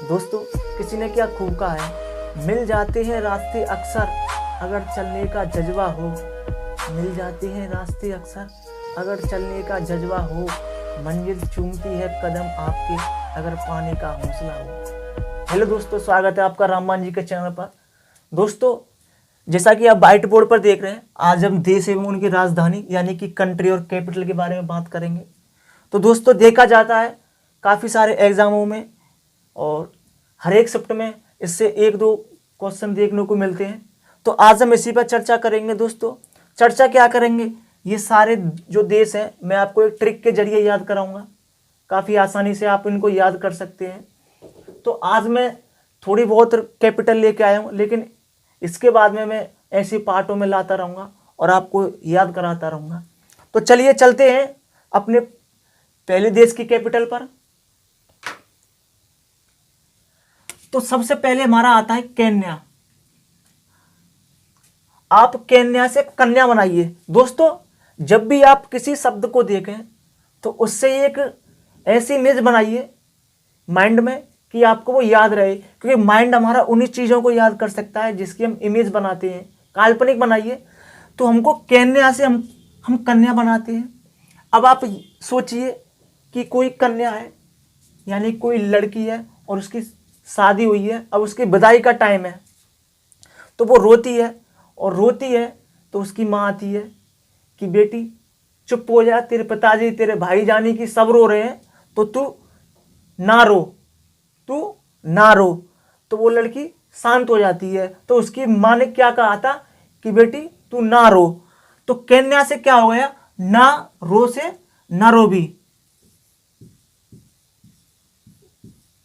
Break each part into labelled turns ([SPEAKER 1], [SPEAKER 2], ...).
[SPEAKER 1] दोस्तों, किसी ने क्या खूब कहा है, मिल जाते हैं रास्ते अक्सर अगर चलने का जज्बा हो। मिल जाते हैं रास्ते अक्सर अगर चलने का जज्बा हो। मंजिल चूमती है कदम आपके अगर पाने का हौसला हो। हेलो दोस्तों, स्वागत है आपका राममान जी के चैनल पर। दोस्तों, जैसा कि आप व्हाइट बोर्ड पर देख रहे हैं, आज हम देश एवं उनकी राजधानी यानी कि कंट्री और कैपिटल के बारे में बात करेंगे। तो दोस्तों, देखा जाता है काफ़ी सारे एग्जामों में और हर एक शिफ्ट में इससे एक दो क्वेश्चन देखने को मिलते हैं। तो आज हम इसी पर चर्चा करेंगे। दोस्तों, चर्चा क्या करेंगे, ये सारे जो देश हैं मैं आपको एक ट्रिक के जरिए याद कराऊंगा। काफ़ी आसानी से आप इनको याद कर सकते हैं। तो आज मैं थोड़ी बहुत कैपिटल लेके आया हूँ, लेकिन इसके बाद में मैं ऐसे पार्टों में लाता रहूँगा और आपको याद कराता रहूँगा। तो चलिए चलते हैं अपने पहले देश की कैपिटल पर। तो सबसे पहले हमारा आता है केन्या। आप केन्या से कन्या बनाइए। दोस्तों, जब भी आप किसी शब्द को देखें तो उससे एक ऐसी इमेज बनाइए माइंड में कि आपको वो याद रहे, क्योंकि माइंड हमारा उन्हीं चीज़ों को याद कर सकता है जिसकी हम इमेज बनाते हैं। काल्पनिक बनाइए। तो हमको केन्या से हम कन्या बनाते हैं। अब आप सोचिए कि कोई कन्या है यानी कोई लड़की है और उसकी शादी हुई है, अब उसकी विदाई का टाइम है। तो वो रोती है और रोती है तो उसकी माँ आती है कि बेटी चुप हो जा, तेरे पिताजी तेरे भाई जानी की सब रो रहे हैं तो तू ना रो, तू ना रो। तो वो लड़की शांत हो जाती है। तो उसकी माँ ने क्या कहा था कि बेटी तू ना रो। तो केन्या से क्या हो गया, ना रो से नारोबी,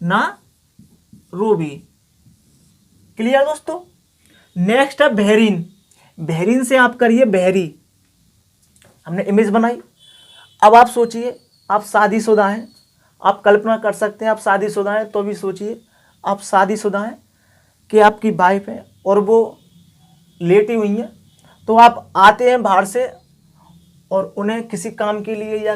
[SPEAKER 1] ना रोबी। क्लियर दोस्तों। नेक्स्ट है बहरीन। बहरीन से आप करिए बहरी। हमने इमेज बनाई। अब आप सोचिए, आप शादीशुदा हैं। आप कल्पना कर सकते हैं आप शादीशुदा हैं, तो भी सोचिए आप शादीशुदा हैं कि आपकी वाइफ है और वो लेटी हुई हैं। तो आप आते हैं बाहर से और उन्हें किसी काम के लिए या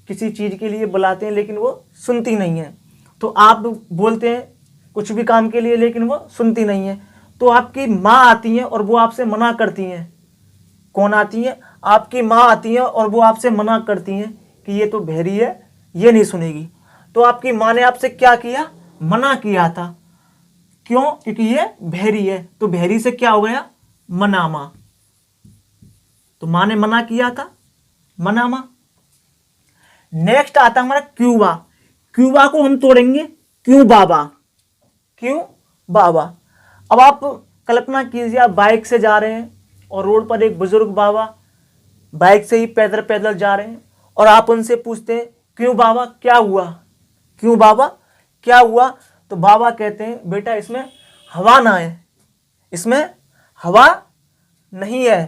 [SPEAKER 1] किसी चीज़ के लिए बुलाते हैं, लेकिन वो सुनती नहीं है। तो आप बोलते हैं कुछ भी काम के लिए, लेकिन वो सुनती नहीं है। तो आपकी माँ आती हैं और वो आपसे मना करती हैं। कौन आती हैं? आपकी माँ आती हैं और वो आपसे मना करती हैं कि ये तो बहरी है, ये नहीं सुनेगी। तो आपकी माँ ने आपसे क्या किया, मना किया था। क्यों? क्योंकि ये बहरी है। तो बहरी से क्या हो गया, मनामा। तो माँ ने मना किया था, मनामा। नेक्स्ट आता हमारा क्यूबा। क्यूबा को हम तोड़ेंगे क्यों बाबा, क्यों बाबा। अब आप कल्पना कीजिए, आप बाइक से जा रहे हैं और रोड पर एक बुजुर्ग बाबा बाइक से ही पैदल पैदल जा रहे हैं और आप उनसे पूछते हैं क्यों बाबा क्या हुआ, क्यों बाबा क्या हुआ। तो बाबा कहते हैं बेटा इसमें हवा ना है, इसमें हवा नहीं है।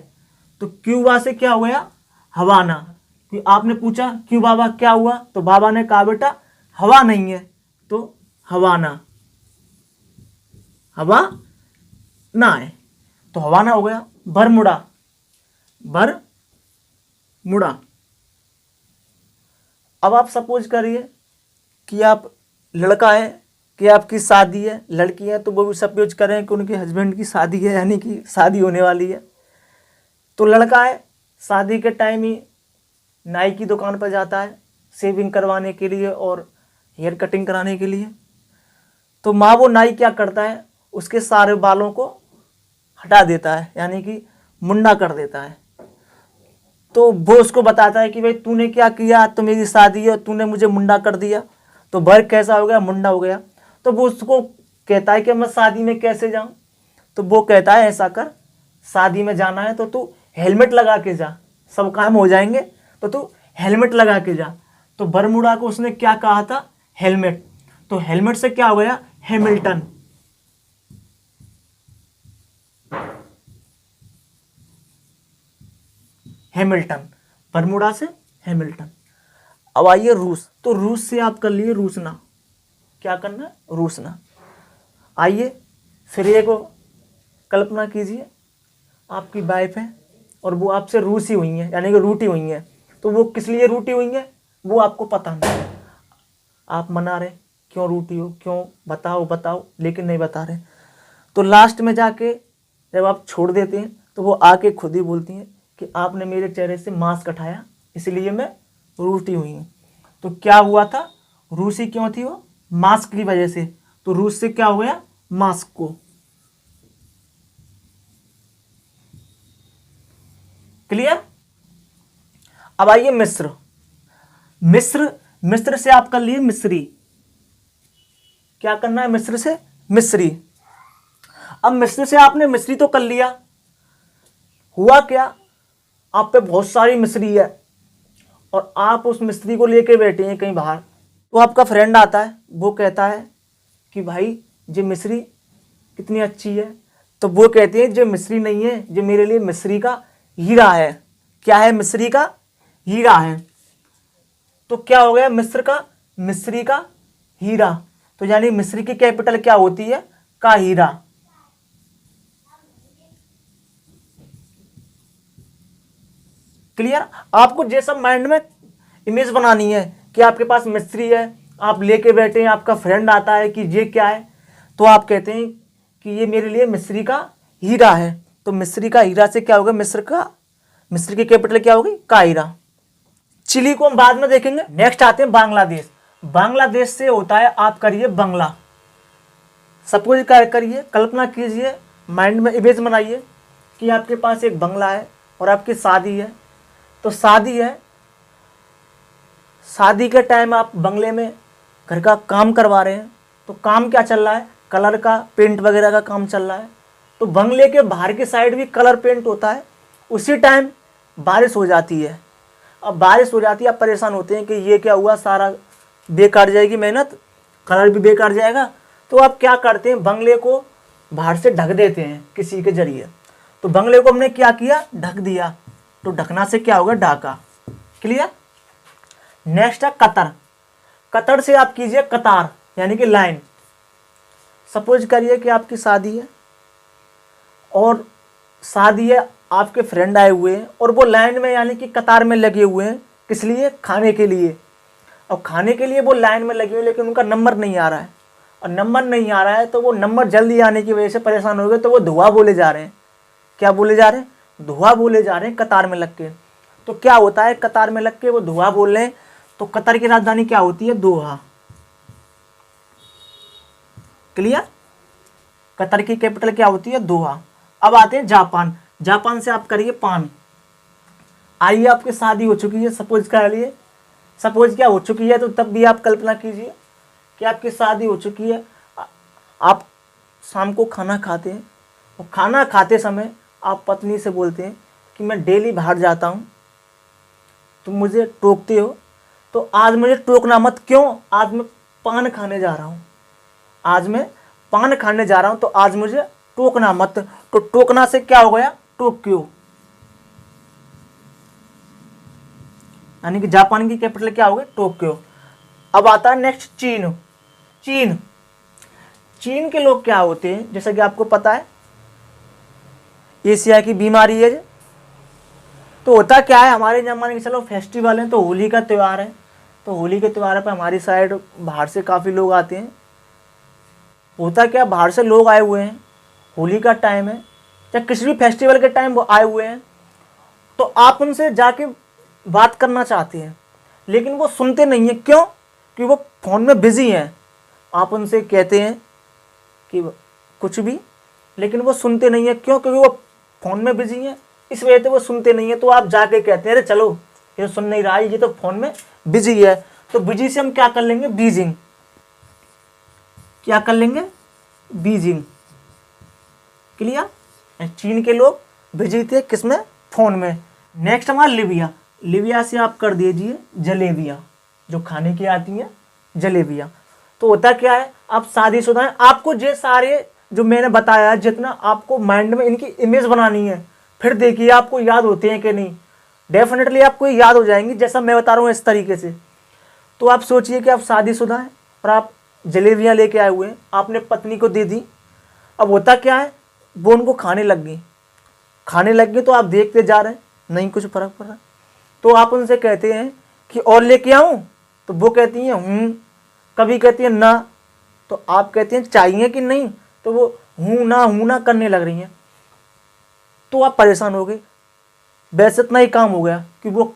[SPEAKER 1] तो क्यूबा से क्या हो गया, हवाना। आपने पूछा क्यों बाबा क्या हुआ, तो बाबा ने कहा बेटा हवा नहीं है, तो हवाना, हवा ना है। तो हवाना हो गया। Bermuda, Bermuda. अब आप सपोज करिए कि आप लड़का है, कि आपकी शादी है, लड़की है, तो वो भी सपोज करें कि उनके हस्बैंड की शादी है, यानी कि शादी होने वाली है। तो लड़का है, शादी के टाइम ही नाई की दुकान पर जाता है शेविंग करवाने के लिए और हेयर कटिंग कराने के लिए। तो माँ वो नाई क्या करता है, उसके सारे बालों को हटा देता है, यानी कि मुंडा कर देता है। तो वो उसको बताता है कि भाई तूने क्या किया, तो मेरी शादी है और तूने मुझे मुंडा कर दिया। तो वर्ग कैसा हो गया, मुंडा हो गया। तो वो उसको कहता है कि मैं शादी में कैसे जाऊं। तो वो कहता है ऐसा कर, शादी में जाना है तो तू हेलमेट लगा के जा, सब काम हो जाएंगे, तो तू हेलमेट लगा के जा। तो बरमूडा को उसने क्या कहा था, हेलमेट। तो हेलमेट से क्या हो गया, हैमिल्टन। हैमिल्टन, बरमूडा से हैमिल्टन। अब आइए रूस। तो रूस से आप कर लिए रूसना। क्या करना है, रूसना। आइए फिर एक कल्पना कीजिए, आपकी वाइफ है और वो आपसे रूसी हुई हैं, यानी कि रूठी हुई हैं। तो वो किस लिए रूठी हुई हैं वो आपको पता नहीं, आप मना रहे क्यों रूठी हो, क्यों, बताओ बताओ, लेकिन नहीं बता रहे। तो लास्ट में जाके जब आप छोड़ देते हैं तो वो आके खुद ही बोलती हैं कि आपने मेरे चेहरे से मास्क हटाया, इसलिए मैं रूठी हुई हूँ। तो क्या हुआ था, रूसी क्यों थी वो, मास्क की वजह से। तो रूस से क्या हो गया, मास्क को। क्लियर। अब आइए मिस्र। मिस्र, मिस्र से आप कर लिए मिस्री। क्या करना है, मिस्र से मिस्री। अब मिस्र से आपने मिस्री तो कर लिया, हुआ क्या, आप पे बहुत सारी मिस्री है और आप उस मिस्री को लेके बैठे हैं कहीं बाहर। तो आपका फ्रेंड आता है, वो कहता है कि भाई ये मिस्री कितनी अच्छी है। तो वो कहती है ये मिस्री नहीं है, ये मेरे लिए मिस्री का हीरा है। क्या है, मिस्री का हीरा है। तो क्या हो गया, मिस्र का, मिस्री का हीरा। तो यानी मिस्री की कैपिटल क्या होती है, काहिरा। क्लियर। आपको जैसा माइंड में इमेज बनानी है कि आपके पास मिस्री है, आप लेके बैठे हैं, आपका फ्रेंड आता है कि ये क्या है, तो आप कहते हैं कि ये मेरे लिए मिस्री का हीरा है। तो मिस्री का हीरा से क्या होगा, मिस्र की कैपिटल क्या होगी, काहिरा। चिली को हम बाद में देखेंगे। नेक्स्ट आते हैं बांग्लादेश। बांग्लादेश से होता है, आप करिए बंगला। सपोज करिए, कल्पना कीजिए, माइंड में इमेज बनाइए कि आपके पास एक बंगला है और आपकी शादी है। तो शादी है, शादी के टाइम आप बंगले में घर का काम करवा रहे हैं। तो काम क्या चल रहा है, कलर का, पेंट वगैरह का काम चल रहा है। तो बंगले के बाहर की साइड भी कलर पेंट होता है। उसी टाइम बारिश हो जाती है। अब बारिश हो जाती है, आप परेशान होते हैं कि ये क्या हुआ, सारा बेकार जाएगी मेहनत, कलर भी बेकार जाएगा। तो आप क्या करते हैं, बंगले को बाहर से ढक देते हैं किसी के जरिए। तो बंगले को हमने क्या किया, ढक दिया। तो ढकना से क्या होगा, ढाका। क्लियर। नेक्स्ट है कतर। कतर से आप कीजिए कतार, यानी कि लाइन। सपोज करिए कि आपकी शादी है और शादी है, आपके फ्रेंड आए हुए हैं और वो लाइन में यानी कि कतार में लगे हुए हैं। किस लिए, खाने के लिए। और खाने के लिए वो लाइन में लगे हुए, लेकिन उनका नंबर नहीं आ रहा है। और नंबर नहीं आ रहा है तो वो नंबर जल्दी आने की वजह से परेशान हो गए, तो वो धुआं बोले जा रहे हैं। क्या बोले जा रहे हैं, धुआं बोले जा रहे हैं कतार में लग के। तो क्या होता है, कतार में लग के वो धुआं बोल रहे हैं। तो कतर की राजधानी क्या होती है, दोहा। क्लियर। कतर की कैपिटल क्या होती है, दोहा। अब आते हैं जापान। जापान से आप करिए पान। आइए, आपकी शादी हो चुकी है, सपोज कर लिए, सपोज क्या हो चुकी है, तो तब भी आप कल्पना कीजिए कि आपकी शादी हो चुकी है। आप शाम को खाना खाते हैं और खाना खाते समय आप पत्नी से बोलते हैं कि मैं डेली बाहर जाता हूँ, तुम मुझे टोकते हो, तो आज मुझे टोकना मत। क्यों, आज मैं पान खाने जा रहा हूँ, आज मैं पान खाने जा रहा हूँ, तो आज मुझे टोकना मत। तो टोकना से क्या हो गया, टोक्यो। यानी कि जापान की कैपिटल क्या हो गई, टोक्यो। अब आता है नेक्स्ट चीन। चीन, चीन के लोग क्या होते हैं, जैसा कि आपको पता है एशिया की बीमारी है। तो होता क्या है, हमारे यहाँ मान के चलो फेस्टिवल है, तो होली का त्यौहार है। तो होली के त्यौहार पर हमारी साइड बाहर से काफ़ी लोग आते हैं। होता क्या, बाहर से लोग आए हुए हैं, होली का टाइम है या किसी भी फेस्टिवल के टाइम वो आए हुए हैं। तो आप उनसे जाके बात करना चाहते हैं, लेकिन वो सुनते नहीं हैं। क्यों, कि वो फ़ोन में बिज़ी हैं। आप उनसे कहते हैं कि कुछ भी, लेकिन वो सुनते नहीं हैं। क्यों, क्योंकि वो फ़ोन में बिज़ी हैं, इस वजह से वो सुनते नहीं हैं। तो आप जाके कहते हैं अरे चलो, ये सुन नहीं रहा है, ये तो फ़ोन में बिज़ी है। तो बिज़ी से हम क्या कर लेंगे, बीजिंग। क्या कर लेंगे, बीजिंग। क्लियर। चीन के लोग बिजी थे किसमें, फ़ोन में। नेक्स्ट हमारा लिबिया। लिबिया से आप कर दीजिए जलेबिया, जो खाने की आती है, जलेबिया। तो होता क्या है, आप शादीशुदा हैं, आपको ये सारे जो मैंने बताया, जितना आपको माइंड में इनकी इमेज बनानी है, फिर देखिए आपको याद होते हैं कि नहीं। डेफिनेटली आपको याद हो जाएंगी, जैसा मैं बता रहा हूँ इस तरीके से। तो आप सोचिए कि आप शादीशुदा हैं और आप जलेबियाँ लेके आए हुए हैं, आपने पत्नी को दे दी। अब होता क्या है, वो उनको खाने लग गई, तो आप देखते जा रहे हैं, नहीं कुछ फर्क पड़ रहा। तो आप उनसे कहते हैं कि और लेके आऊँ, तो वो कहती हैं कभी कहती है ना, तो आप कहते हैं चाहिए कि नहीं, तो वो हूँ ना करने लग रही हैं, तो आप परेशान हो गए। वैसे इतना ही काम हो गया कि वो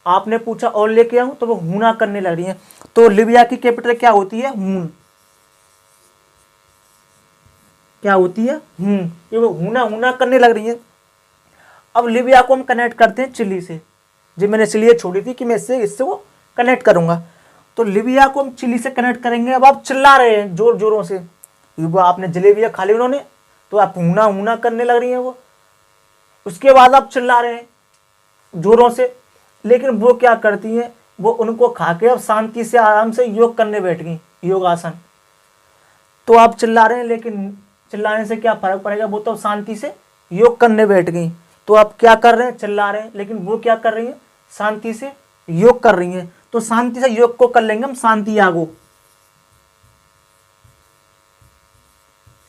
[SPEAKER 1] आपने पूछा और लेके आऊँ, तो वो हूँ ना करने लग रही हैं। तो लिबिया की कैपिटल क्या होती है? हून। क्या होती है? हूँ। ये वो हूँ ना करने लग रही है। अब लिबिया को हम कनेक्ट करते हैं चिली से, जो मैंने इसलिए छोड़ी थी कि मैं इससे वो कनेक्ट करूंगा। तो लिबिया को हम चिली से कनेक्ट करेंगे। अब आप चिल्ला रहे हैं जोर जोरों से, वो आपने जलेबियाँ खा ली उन्होंने, तो आप हूना करने लग रही हैं वो। उसके बाद आप चिल्ला रहे हैं जोरों से, लेकिन वो क्या करती हैं, वो उनको खा के अब शांति से आराम से योग करने बैठ गई, योगासन। तो आप चिल्ला रहे हैं, लेकिन चिल्लाने से क्या फर्क पड़ेगा, वो तो शांति से योग करने बैठ गई। तो आप क्या कर रहे हैं? चिल्ला रहे हैं, लेकिन वो क्या कर रही हैं? शांति से योग कर रही हैं। तो शांति से योग को कर लेंगे हम शांति यागो,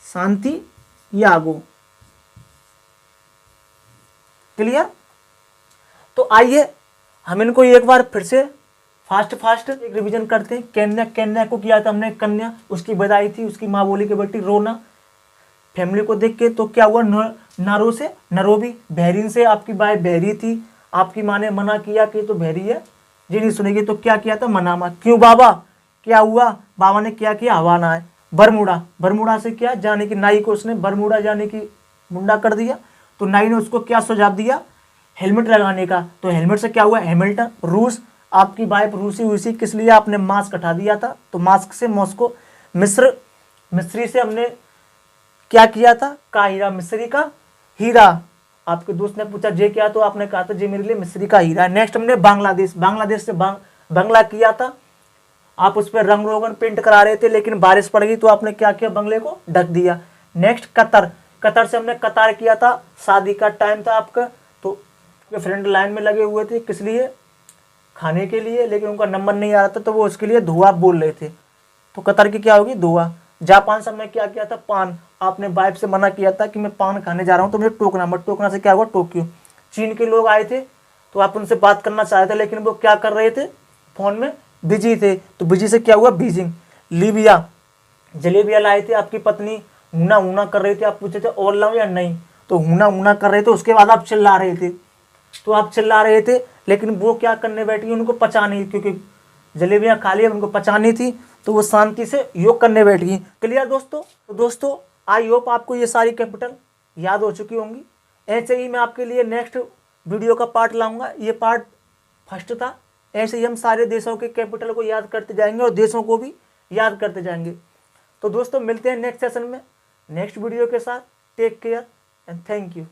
[SPEAKER 1] शांति यागो। क्लियर? तो आइए हम इनको एक बार फिर से फास्ट एक रिवीजन करते हैं। कन्या को किया था हमने, कन्या, उसकी बधाई थी, उसकी माँ बोली कि बेटी रोना। फैमिली को देख के तो क्या हुआ? नारो से नरोबी, बहरीन से आपकी बाई बहरी थी, आपकी माँ ने मना किया कि तो बहरी है, जी नहीं सुनेगी, तो क्या किया था? मनामा। क्यों बाबा? क्या हुआ? बाबा ने क्या किया? हवा है। बरमुडा, बरमुडा से क्या जाने की, नाई को उसने बरमुडा जाने की मुंडा कर दिया। तो नाई ने उसको क्या सुझाव दिया? हेलमेट लगाने का। तो हेलमेट से क्या हुआ? हैमिल्टन। रूस, आपकी वाइफ रूसी किस लिए? आपने मास्क हटा दिया था, तो मास्क से मॉस्को। मिस्री से हमने क्या किया था? का हीरा, मिस्री का हीरा। आपके दोस्त ने पूछा जे क्या, तो आपने कहा था जे मेरे लिए मिस्री का हीरा है। नेक्स्ट हमने बांग्लादेश से बंगला किया था। आप उस पर रंग रोगन पेंट करा रहे थे, लेकिन बारिश पड़ गई, तो आपने क्या किया? बंगले को ढक दिया। नेक्स्ट कतर से हमने कतार किया था। शादी का टाइम था आपका, तो फ्रेंड लाइन में लगे हुए थे, किस लिए? खाने के लिए, लेकिन उनका नंबर नहीं आ रहा था, तो वो उसके लिए धुआ बोल रहे थे, तो कतर की क्या होगी? धुआ। जापान से हमने क्या किया था? पान। आपने वाइफ से मना किया था कि मैं पान खाने जा रहा हूँ, तो मुझे टोकना मत। टोकना से क्या हुआ? टोक्यो। चीन के लोग आए थे, तो आप उनसे बात करना चाह रहे थे, लेकिन वो क्या कर रहे थे? फोन में बिजी थे, तो बिजी से क्या हुआ? बीजिंग। लीबिया, जलेबिया लाए थे, आपकी पत्नी हूना कर रही थी, आप पूछे थे और लाऊं या नहीं, तो हूना कर रहे थे। उसके बाद आप चिल्ला रहे थे, तो आप चिल्ला रहे थे, लेकिन वो क्या करने बैठी? उनको पचा नहीं, क्योंकि जलेबियाँ खा ली, उनको पचानी थी, तो वो शांति से योग करने बैठ गई। क्लियर दोस्तों? तो दोस्तों आई होप आपको ये सारी कैपिटल याद हो चुकी होंगी। ऐसे ही मैं आपके लिए नेक्स्ट वीडियो का पार्ट लाऊंगा। ये पार्ट फर्स्ट था। ऐसे ही हम सारे देशों के कैपिटल को याद करते जाएंगे और देशों को भी याद करते जाएंगे। तो दोस्तों मिलते हैं नेक्स्ट सेशन में नेक्स्ट वीडियो के साथ। Take care and thank you.